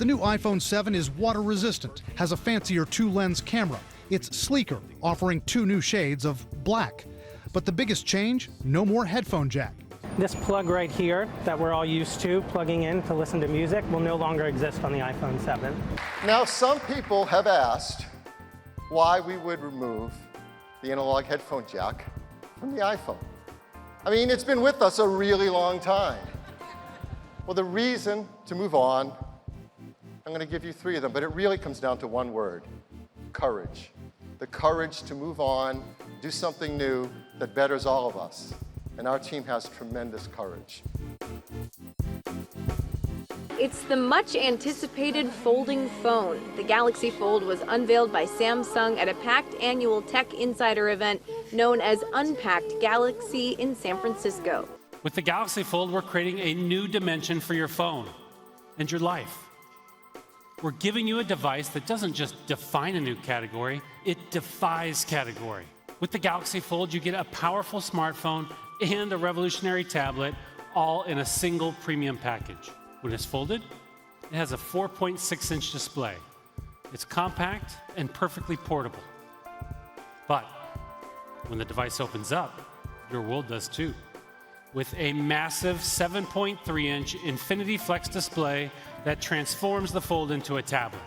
new iPhone 7 is water resistant, has a fancier 2-lens camera. It's sleeker, offering 2 new shades of black. But the biggest change, no more headphone jack. This plug right here that we're all used to plugging in to listen to music will no longer exist on the iPhone 7. Now, some people have asked why we would remove the analog headphone jack from the iPhone. I mean, it's been with us a really long time. Well, the reason to move on, I'm going to give you 3 of them, but it really comes down to one word: courage. The courage to move on, do something new that betters all of us. And our team has tremendous courage. It's the much-anticipated folding phone. The Galaxy Fold was unveiled by Samsung at a packed annual Tech Insider event known as Unpacked Galaxy in San Francisco. With the Galaxy Fold, we're creating a new dimension for your phone and your life. We're giving you a device that doesn't just define a new category, it defies category. With the Galaxy Fold, you get a powerful smartphone and a revolutionary tablet, all in a single premium package. When it's folded, it has a 4.6-inch display. It's compact and perfectly portable. But when the device opens up, your world does too. With a massive 7.3-inch Infinity Flex display that transforms the Fold into a tablet.